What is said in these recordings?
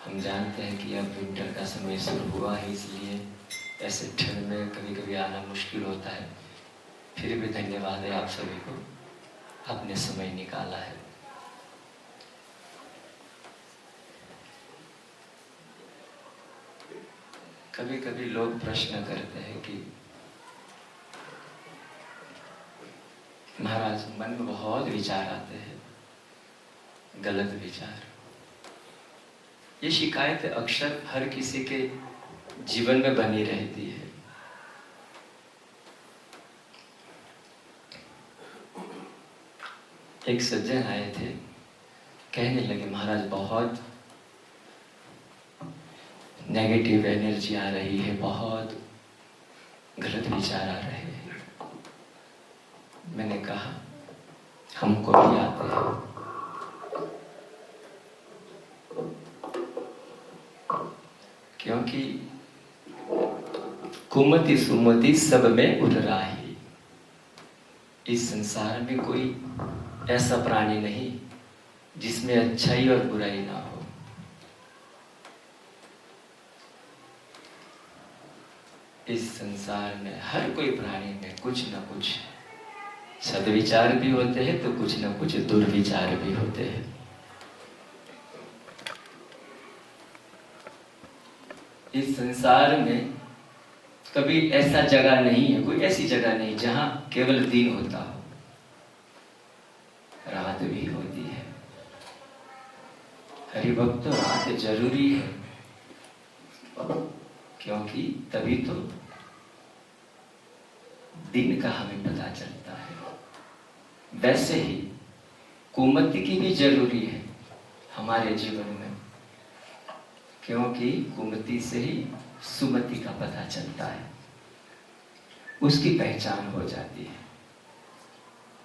हम जानते हैं कि अब विंटर का समय शुरू हुआ है, इसलिए ऐसे ठंड में कभी कभी आना मुश्किल होता है। फिर भी धन्यवाद है आप सभी को, आपने समय निकाला है। कभी कभी लोग प्रश्न करते हैं कि महाराज मन में बहुत विचार आते हैं, गलत विचार। ये शिकायत अक्सर हर किसी के जीवन में बनी रहती है। एक सज्जन आए थे, कहने लगे महाराज बहुत नेगेटिव एनर्जी आ रही है, बहुत गलत विचार आ रहे हैं। मैंने कहा हमको भी आते हैं, क्योंकि कुमति सुमति सब में उतराही। इस संसार में कोई ऐसा प्राणी नहीं जिसमें अच्छाई और बुराई ना हो। इस संसार में हर कोई प्राणी में कुछ न कुछ सद्विचार भी होते हैं तो कुछ न कुछ दुर्विचार भी होते हैं। इस संसार में कभी ऐसा जगह नहीं है, कोई ऐसी जगह नहीं जहां केवल दिन होता हो, रात भी होती है। हरिभक्त रात जरूरी है, क्योंकि तभी तो दिन का हमें पता चलता है। वैसे ही कुमति की भी जरूरी है हमारे जीवन में, क्योंकि कुमति से ही सुमति का पता चलता है, उसकी पहचान हो जाती है।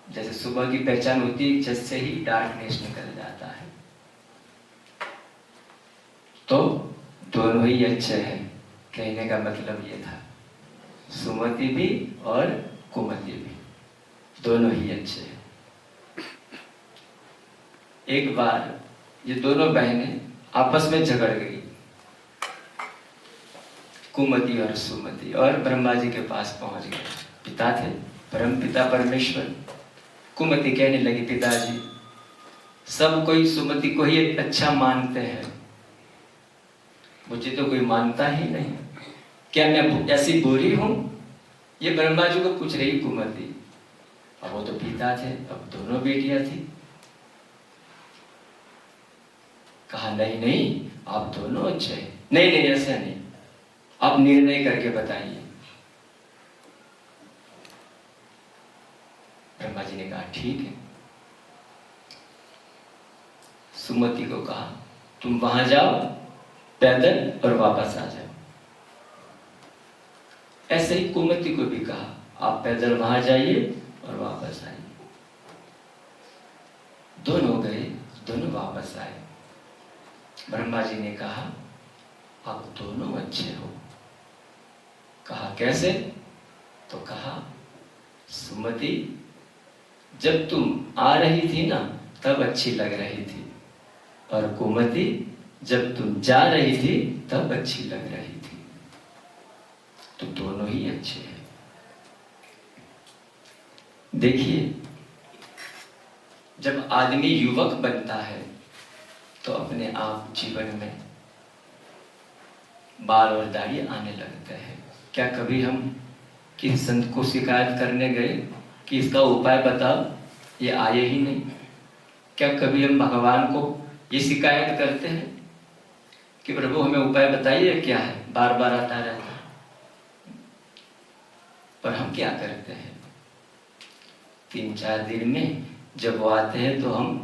जैसे सुबह की पहचान होती है, जिससे ही डार्कनेस निकल जाता है। तो दोनों ही अच्छे हैं, कहने का मतलब ये था, सुमति भी और कुमति भी दोनों ही अच्छे हैं। एक बार ये दोनों बहनें आपस में झगड़ गई, कुमति और सुमति, और ब्रह्मा जी के पास पहुंच गए। पिता थे, परम पिता परमेश्वर। कुमति कहने लगी पिताजी, सब कोई सुमति को ही अच्छा मानते हैं, मुझे तो कोई मानता ही नहीं। क्या मैं ऐसी बुरी हूं? ये ब्रह्मा जी को पूछ रही कुमति। अब वो तो पिता थे, अब दोनों बेटियां थी। कहा नहीं नहीं, आप दोनों अच्छे हैं। नहीं नहीं, ऐसा नहीं, आप निर्णय करके बताइए। ब्रह्मा जी ने कहा ठीक है। सुमति को कहा तुम वहां जाओ पैदल और वापस आ जाओ। ऐसे ही कुमति को भी कहा आप पैदल वहां जाइए और वापस आइए। दोनों गए, दोनों वापस आए। ब्रह्मा जी ने कहा आप दोनों अच्छे हो। कहा कैसे? तो कहा सुमति, जब तुम आ रही थी ना तब अच्छी लग रही थी, और कुमति जब तुम जा रही थी तब अच्छी लग रही थी। तो दोनों ही अच्छे हैं। देखिए, जब आदमी युवक बनता है तो अपने आप जीवन में बाल और दाढ़ी आने लगते हैं। क्या कभी हम किसी संत को शिकायत करने गए कि इसका उपाय बताओ? ये आए ही नहीं। क्या कभी हम भगवान को ये शिकायत करते हैं कि प्रभु हमें उपाय बताइए, क्या है बार बार आता रहता है? पर हम क्या करते हैं, 3-4 दिन में जब वो आते हैं तो हम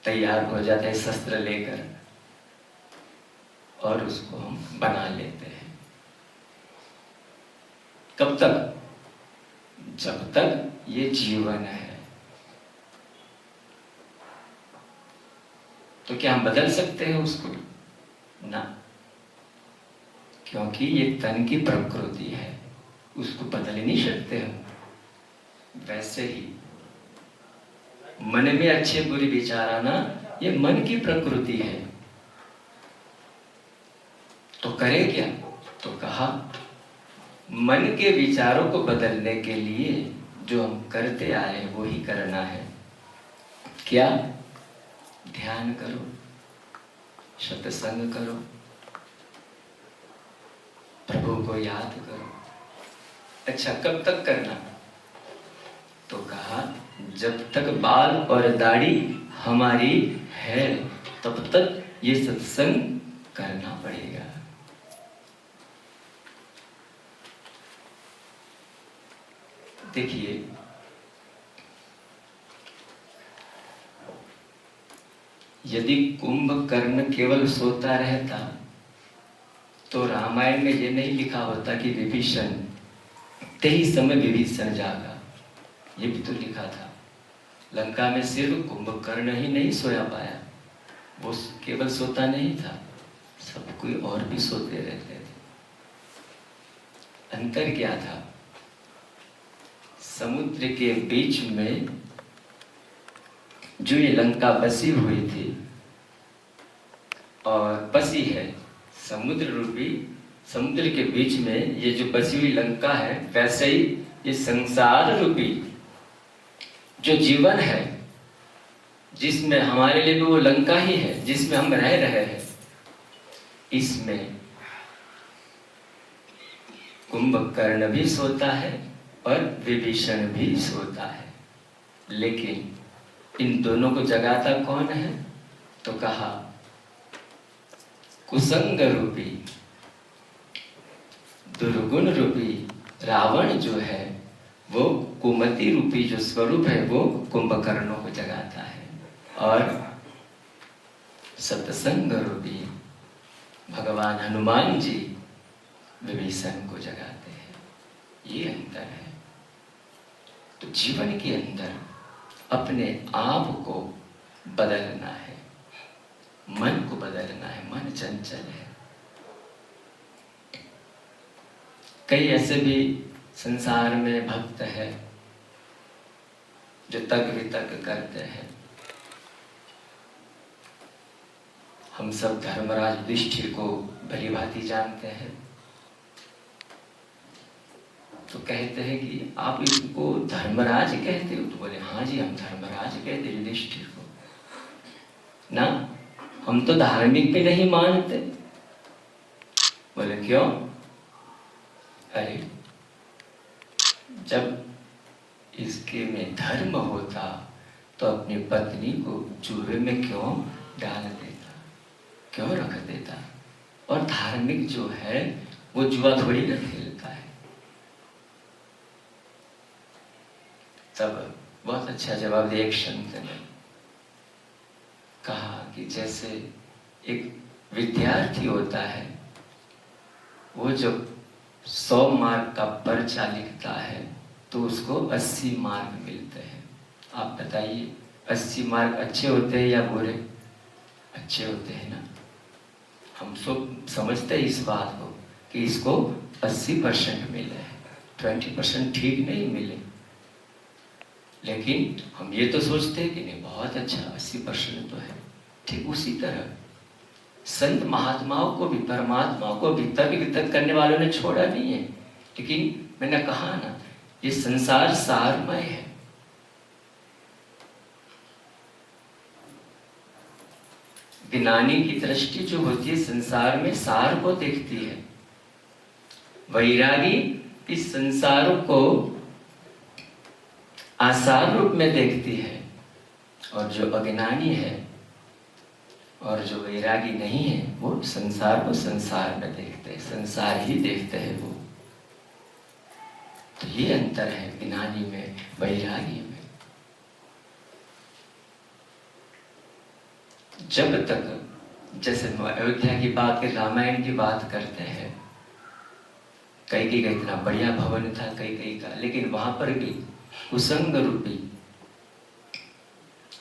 तैयार हो जाते हैं शस्त्र लेकर, और उसको हम बना लेते हैं। कब तक? जब तक ये जीवन है। तो क्या हम बदल सकते हैं उसको? ना, क्योंकि ये तन की प्रकृति है, उसको बदल ही नहीं सकते हम। वैसे ही मन में अच्छे बुरे विचार आना, ये मन की प्रकृति है। करे क्या? तो कहा मन के विचारों को बदलने के लिए जो हम करते आए हैं वो ही करना है। क्या? ध्यान करो, सत्संग करो, प्रभु को याद करो। अच्छा, कब तक करना? तो कहा जब तक बाल और दाढ़ी हमारी है तब तक ये सत्संग करना पड़ेगा। देखिए, यदि कुंभकर्ण केवल सोता रहता तो रामायण में ये नहीं लिखा होता कि विभीषण तेही समय विभीषण जागा। ये भी तो लिखा था। लंका में सिर्फ कुंभकर्ण ही नहीं सोया पाया, वो केवल सोता नहीं था, सब कोई और भी सोते रहते थे। अंतर क्या था? समुद्र के बीच में जो ये लंका बसी हुई थी और बसी है, समुद्र रूपी समुद्र के बीच में ये जो बसी हुई लंका है, वैसे ही ये संसार रूपी जो जीवन है जिसमें हमारे लिए भी वो लंका ही है, जिसमें हम रह रहे हैं, इसमें कुंभकर्ण भी सोता है और विभीषण भी सोता है। लेकिन इन दोनों को जगाता कौन है? तो कहा कुसंग रूपी दुर्गुण रूपी रावण जो है वो कुमति रूपी जो स्वरूप है वो कुंभकर्णों को जगाता है, और सत्संग रूपी भगवान हनुमान जी विभीषण को जगाते हैं। ये अंतर है। तो जीवन के अंदर अपने आप को बदलना है, मन को बदलना है। मन चंचल है। कई ऐसे भी संसार में भक्त है जो तक वितक करते हैं। हम सब धर्मराज युधिष्ठिर को भली भांति जानते हैं। तो कहते हैं कि आप इसको धर्मराज कहते हो? तो बोले हाँ जी, हम धर्मराज कहते हैं युधिष्ठिर को ना, हम तो धार्मिक भी नहीं मानते। बोले क्यों? अरे जब इसके में धर्म होता तो अपनी पत्नी को जुए में क्यों डाल देता, क्यों रख देता? और धार्मिक जो है वो जुआ थोड़ी ना खेलता है। तब बहुत अच्छा जवाब दिया एक संत ने। कहा कि जैसे एक विद्यार्थी होता है, वो जब 100 मार्क का पर्चा लिखता है तो उसको 80 मार्क मिलते हैं। आप बताइए 80 मार्क अच्छे होते हैं या बुरे? अच्छे होते हैं ना। हम सब समझते हैं इस बात को कि इसको 80% मिले हैं, 20% ठीक नहीं मिले। लेकिन हम ये तो सोचते हैं कि नहीं बहुत अच्छा 80% तो है। ठीक उसी तरह संत महात्माओं को भी, परमात्मा को भी तर्क वितर्क करने वालों ने छोड़ा नहीं है। लेकिन मैंने कहा ना, ये संसार सारमय है। ज्ञानी की दृष्टि जो होती है संसार में सार को देखती है। वैरागी इस संसार को आसार रूप में देखती है, और जो अज्ञानी है और जो वैरागी नहीं है वो संसार को संसार में देखते हैं, संसार ही देखते हैं वो। तो ये अंतर है ज्ञानी में, वैरागी में। जब तक जैसे अयोध्या की बात, रामायण की बात करते हैं, कई का इतना बढ़िया भवन था कई का, लेकिन वहां पर भी कुसंग रूपी,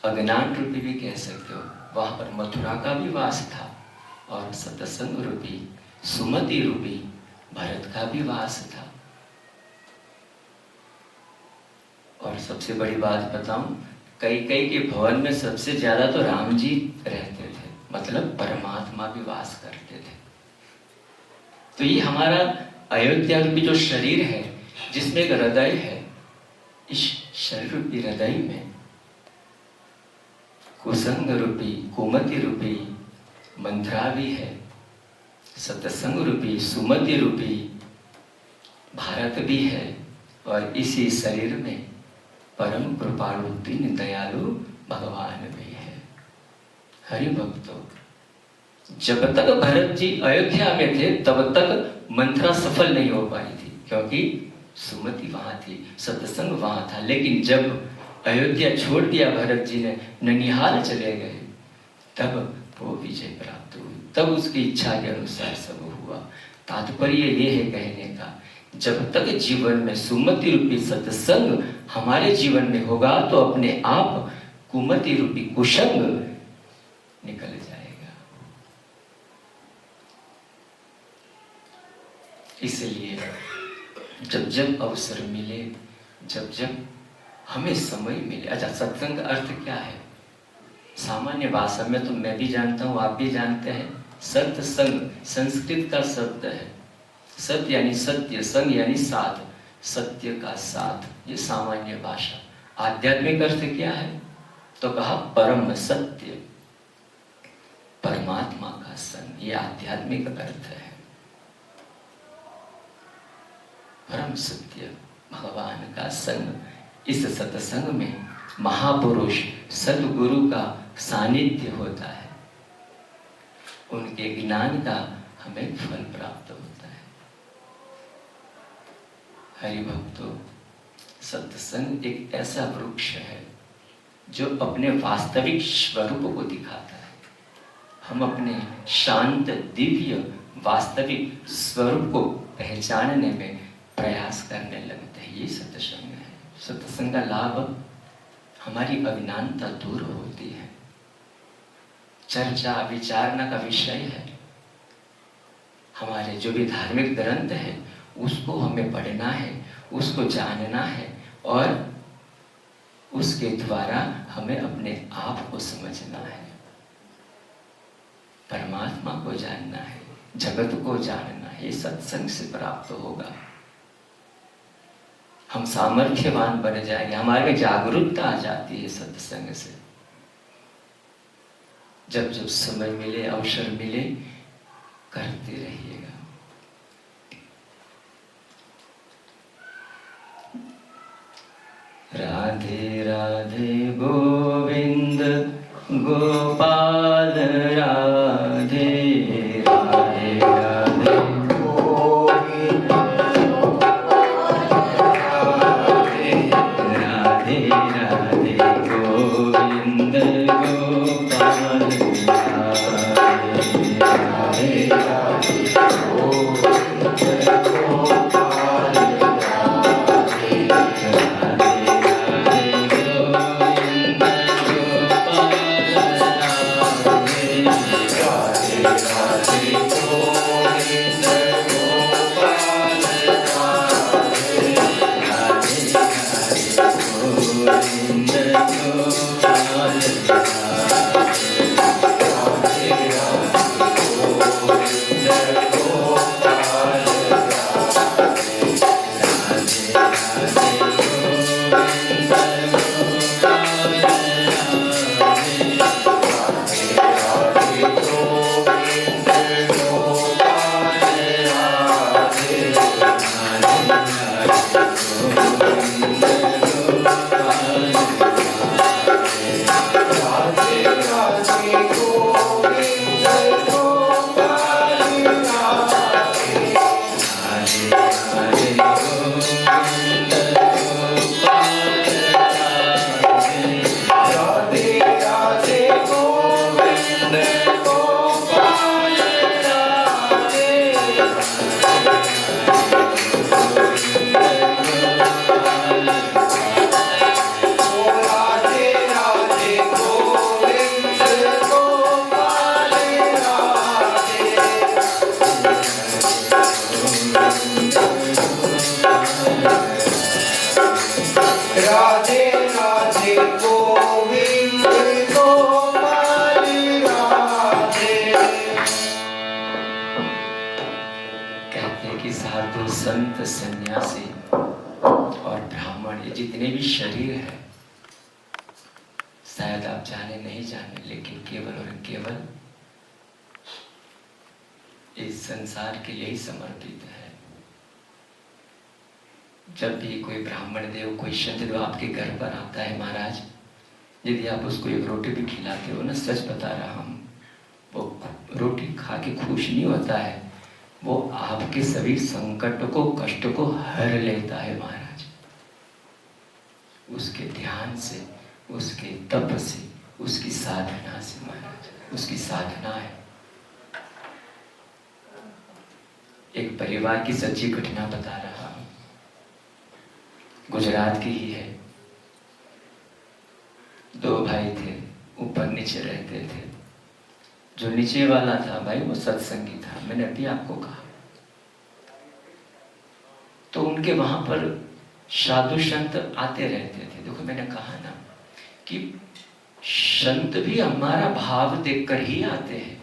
अज्ञान रूपी भी कह सकते हो, वहां पर मथुरा का भी वास था, और सत्संग रूपी, सुमति रूपी भरत का भी वास था। और सबसे बड़ी बात बताऊं, कई के भवन में सबसे ज्यादा तो राम जी रहते थे, मतलब परमात्मा भी वास करते थे। तो ये हमारा अयोध्या रूपी जो शरीर है, जिसमें एक हृदय है, इस शरीर रूपी हृदय में कुसंग रूपी, कुमति रूपी मंत्रा भी है, सत्संग रूपी, सुमति रूपी भारत भी है, और इसी शरीर में परम कृपालु दीन दयालु भगवान भी है। हरि भक्तों, जब तक भरत जी अयोध्या में थे तब तक मंत्रा सफल नहीं हो पाई थी, क्योंकि सुमति वहां थी, सत्संग वहां था। लेकिन जब अयोध्या छोड़ दिया भरत जी ने, ननिहाल चले गए, तब वो विजय प्राप्त हुई, तब उसकी इच्छा के अनुसार सब हुआ। तात्पर्य ये है कहने का, जब तक जीवन में सुमति रूपी सत्संग हमारे जीवन में होगा तो अपने आप कुमति रूपी कुसंग निकल जाएगा। इसलिए जब जब अवसर मिले, जब जब हमें समय मिले। अच्छा, सत्संग का अर्थ क्या है? सामान्य भाषा में तो मैं भी जानता हूँ, आप भी जानते हैं। सत्संग संस्कृत का शब्द है। सत्य यानी सत्य, संग यानी साथ, सत्य का साथ, ये सामान्य भाषा। आध्यात्मिक अर्थ क्या है? तो कहा परम सत्य, परमात्मा का संग, ये आध्यात्मिक अर्थ है। परम सत्य भगवान का संग। इस सत्संग में महापुरुष सद्गुरु का सानिध्य होता है, उनके ज्ञान का हमें फल प्राप्त होता है। हरि भक्तों, सत्संग एक ऐसा वृक्ष है जो अपने वास्तविक स्वरूप को दिखाता है। हम अपने शांत दिव्य वास्तविक स्वरूप को पहचानने में प्रयास करने लगते हैं। ये सत्संग है। सत्संग का लाभ, हमारी अज्ञानता दूर होती है, चर्चा विचारना का विषय है। हमारे जो भी धार्मिक ग्रंथ है उसको हमें पढ़ना है, उसको जानना है, और उसके द्वारा हमें अपने आप को समझना है, परमात्मा को जानना है, जगत को जानना है। ये सत्संग से प्राप्त होगा। हम सामर्थ्यवान बन जाएंगे, हमारे में जागरूकता आ जाती है सत्संग से। जब जब समय मिले, अवसर मिले, करते रहिएगा। राधे राधे गोविंद गोपाल राधे, राधे राधे गोविंद राधे, राधे गोविंद गोपाल राधे, राधे राधे गोविंद गोपाल राधे, कि साधु संत सन्यासी और ब्राह्मण ये जितने भी शरीर है, शायद आप जाने नहीं जाने, लेकिन केवल और केवल इस संसार के लिए ही समर्पित है। जब भी कोई ब्राह्मण देव, कोई संत देव आपके घर पर आता है महाराज, यदि आप उसको एक रोटी भी खिलाते हो ना, सच बता रहा हूं, वो रोटी खा के खुश नहीं होता है, वो आपके सभी संकट को, कष्ट को हर लेता है महाराज। उसके ध्यान से, उसके तप से, उसकी साधना से महाराज, उसकी साधना है। एक परिवार की सच्ची घटना बता रहा हूं, गुजरात की ही है। दो भाई थे, ऊपर नीचे रहते थे। जो नीचे वाला था भाई, वो सत्संगी था, मैंने अभी आपको कहा। तो उनके वहां पर साधु संत आते रहते थे। देखो मैंने कहा ना कि संत भी हमारा भाव देखकर ही आते हैं,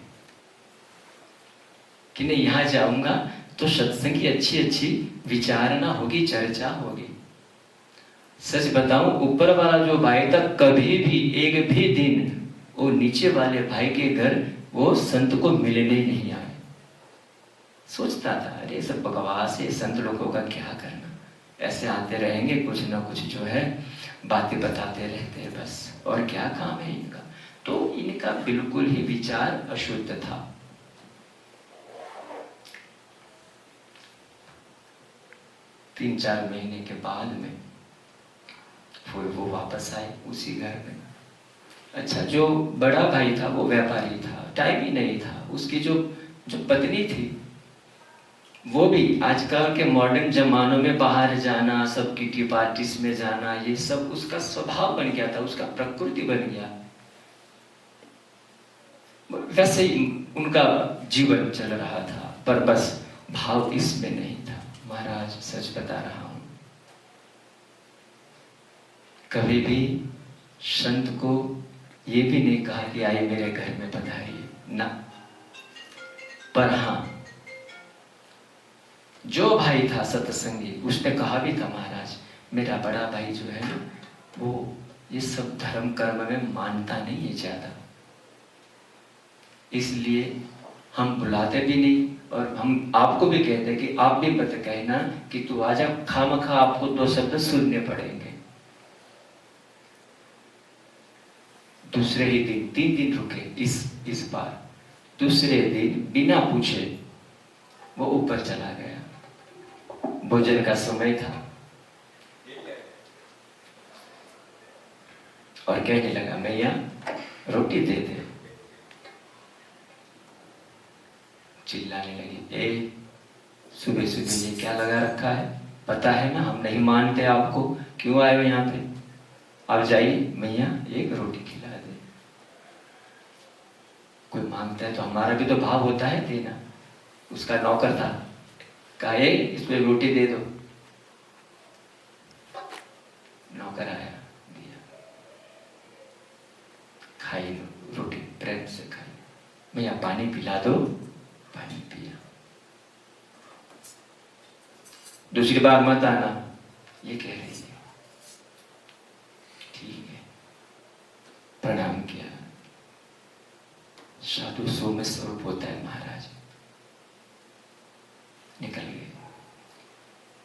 कि नहीं यहां जाऊंगा तो सत्संग की अच्छी अच्छी विचारणा होगी, चर्चा होगी। सच बताऊं, ऊपर वाला जो भाई था, कभी भी एक भी दिन वो नीचे वाले भाई के घर वो संत को मिलने नहीं आए। सोचता था अरे सब बकवास है, संत लोगों का क्या करना, ऐसे आते रहेंगे, कुछ ना कुछ जो है बातें बताते रहते हैं बस, और क्या काम है इनका। तो इनका बिल्कुल ही विचार अशुद्ध था। तीन चार महीने के बाद में फिर वो वापस आए उसी घर में। अच्छा, जो बड़ा भाई था वो व्यापारी था, टाइम ही नहीं था। उसकी जो पत्नी थी, वो भी आजकल के मॉडर्न जमानों में बाहर जाना, सब किटी पार्टीज में जाना, ये सब उसका स्वभाव बन गया था, उसका प्रकृति बन गया। वैसे ही उनका जीवन चल रहा था, पर बस भाव इसमें नहीं था। महाराज सच बता रहा हूं, कभी भी संत को ये भी नहीं कहा कि आइए मेरे घर में पधारिए ना। पर हाँ, जो भाई था सत्संगी, उसने कहा भी था महाराज, मेरा बड़ा भाई जो है ना, वो ये सब धर्म कर्म में मानता नहीं है ज्यादा, इसलिए हम बुलाते भी नहीं, और हम आपको भी कहते हैं कि आप भी मत कहना कि तू आजा, खामखा आपको दो शब्द सुनने पड़ेंगे। दूसरे ही दिन, 3 दिन रुके इस बार, दूसरे दिन बिना पूछे वो ऊपर चला गया। भोजन का समय था और कहने लगा, मैया रोटी दे दे। चिल्लाने लगी, ए सुबह सुबह ये क्या लगा रखा है, पता है ना हम नहीं मानते आपको, क्यों आए हो यहाँ पे, आप जाइए, मैया एक रोटी खिला दे। कोई मांगता है तो हमारा भी तो भाव होता है देना। उसका नौकर था, कहा इसमें रोटी दे दो। नौकर आया, दिया, खाई रोटी, प्रेम से खाई। मैया पानी पिला दो, पानी पिया। दूसरी बार मत आना, ये कह रही है। ठीक है, प्रणाम किया। साधु सौम्य स्वरूप होता है महाराज। निकल गए,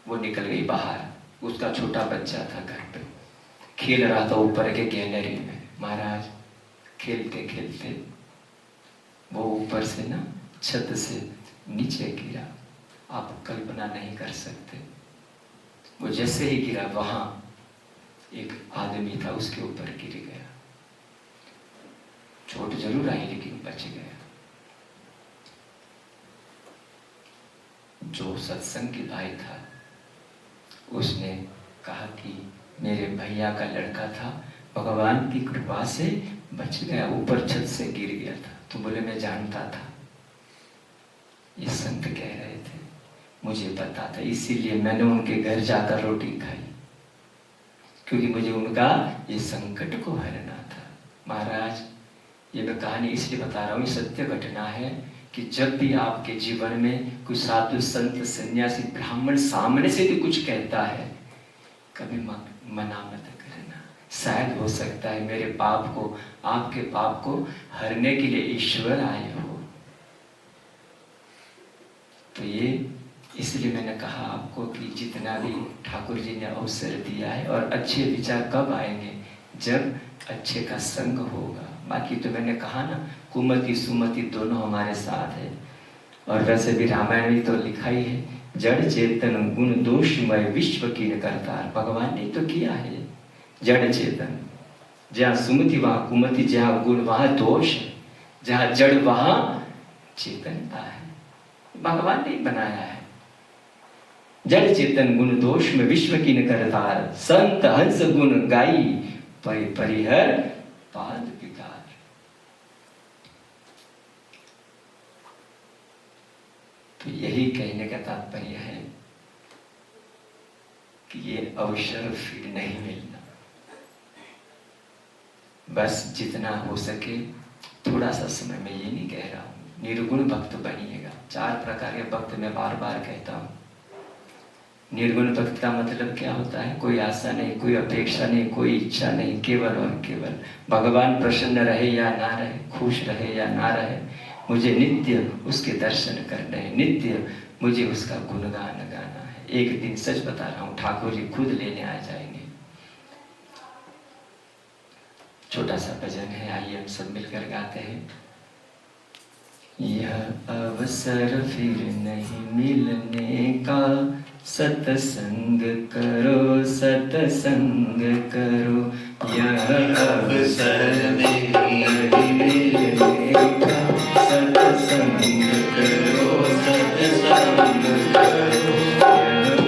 वो निकल गई बाहर। उसका छोटा बच्चा था घर पे, खेल रहा था ऊपर के गैलरी में। महाराज खेलते खेलते वो ऊपर से ना छत से नीचे गिरा। आप कल्पना नहीं कर सकते। वो जैसे ही गिरा, वहां एक आदमी था, उसके ऊपर गिर गया। चोट जरूर आई लेकिन बच गया। जो सत्संग की भाई था, उसने कहा कि मेरे भैया का लड़का था, भगवान की कृपा से बच गया, ऊपर छत से गिर गया था। तो बोले मैं जानता था, ये संत कह रहे थे, मुझे पता था, इसीलिए मैंने उनके घर जाकर रोटी खाई, क्योंकि मुझे उनका ये संकट को हरना था। महाराज ये मैं कहानी इसलिए बता रहा हूँ, ये सत्य घटना है। कि जब भी आपके जीवन में कोई साधु संत सन्यासी ब्राह्मण सामने से भी कुछ कहता है, कभी मना मत करना। शायद हो सकता है मेरे पाप को, आपके पाप को हरने के लिए ईश्वर आए हो। तो ये इसलिए मैंने कहा आपको कि जितना भी ठाकुर जी ने अवसर दिया है, और अच्छे विचार कब आएंगे, जब अच्छे का संग होगा। बाकी तो मैंने कहा ना, कुमति सुमति दोनों हमारे साथ है। और वैसे भी रामायण में तो लिखा ही है, जड़ चेतन गुण दोषमय विश्व की करतार। भगवान ने तो किया है जड़ चेतन, जहाँ सुमति वहाँ कुमति, जहाँ गुण वहाँ दोष है, जहाँ जड़ वहाँ चेतनता है। भगवान ने बनाया है। जड़ चेतन गुण दोष में विश्व की करतार, संत हंस गुण गाई परिहर पाद विकार। तो यही कहने का तात्पर्य है कि ये अवसर फिर नहीं मिलना। बस जितना हो सके थोड़ा सा समय, मैं ये नहीं कह रहा हूं निर्गुण भक्त बनिएगा। 4 प्रकार के भक्त मैं बार बार कहता हूं। निर्गुण भक्त का मतलब क्या होता है? कोई आशा नहीं, कोई अपेक्षा नहीं, कोई इच्छा नहीं, केवल और केवल भगवान प्रसन्न रहे या ना रहे, खुश रहे या ना रहे, मुझे नित्य उसके दर्शन करने हैं, नित्य मुझे उसका गुणगान गाना है। एक दिन सच बता रहा हूँ, ठाकुर जी खुद लेने आ जाएंगे। छोटा सा भजन है, आइए हम सब मिलकर गाते हैं। यह अवसर फिर नहीं मिलने का, सत्संग करो सत्संग करो। यह अवसर नहीं मिलने का, सत्संग करो सत्संग करो। यह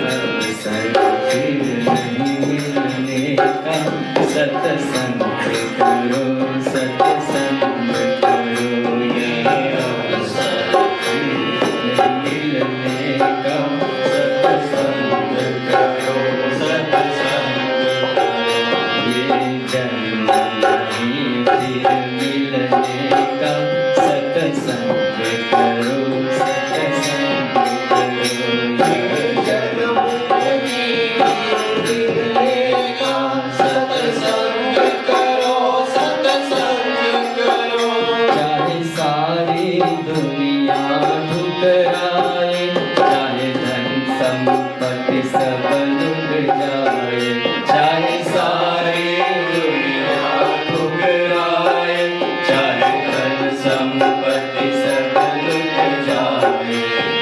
अवसर फिर नहीं मिलने का, सत्संग करो सत्संग करो। यह अवसर फिर नहीं मिलने का, सत्संग करो सत्संग करो। ये जन्म नहीं फिर मिलने का, सत्संग करो सत्संग करो। ये जन्म नहीं मिलने का, सत्संग करो सत्संग करो। चाहे सारी दुनिया ठुकराए, चाहे धन संपत्ति सब लुट जाए, चाहे सारी दुनिया ठुकराए, चाहे धन संपत्ति सब लुट जाए,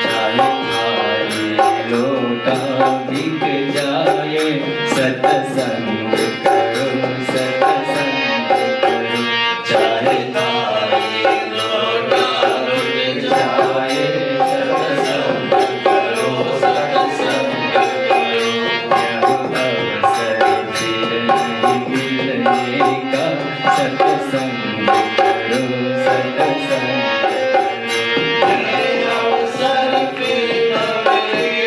चाहे थाली लोटा बिक जाए, सत्संग करो सत्संग करो। चाहे थाली लोटा बिक जाए, सत्संग करो सत्संग करो। यह अवसर फिर नहीं मिलने का, सत्संग करो सत्संग करो। यह अवसर फिर नहीं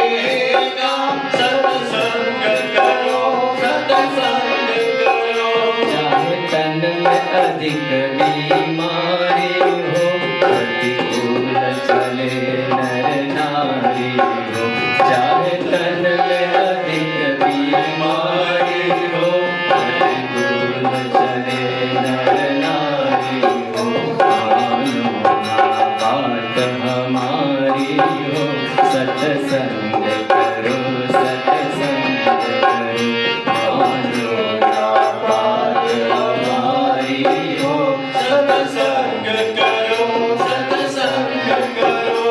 मिलेगा, सत्संग करो सत्संग करो। चाहे तन में अधिक बीमारी हो, प्रतिकूल चले नर नारी हो। चाहे तन में अधिक बीमारी हो, प्रतिकूल चले नर नारी हो। मानो ना बात हमारी हो, सत्संग करो सत्संग करो। मानो ना बात हमारी हो, सत्संग करो सत्संग करो।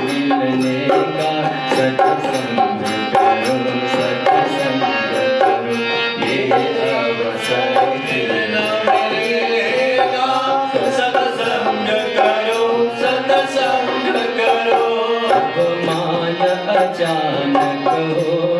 मिलने का, सत्संग करो सत्संग करो। ये अवसर फिर न मिलेगा, सत्संग करो सत्संग करो। अपमान अचानक हो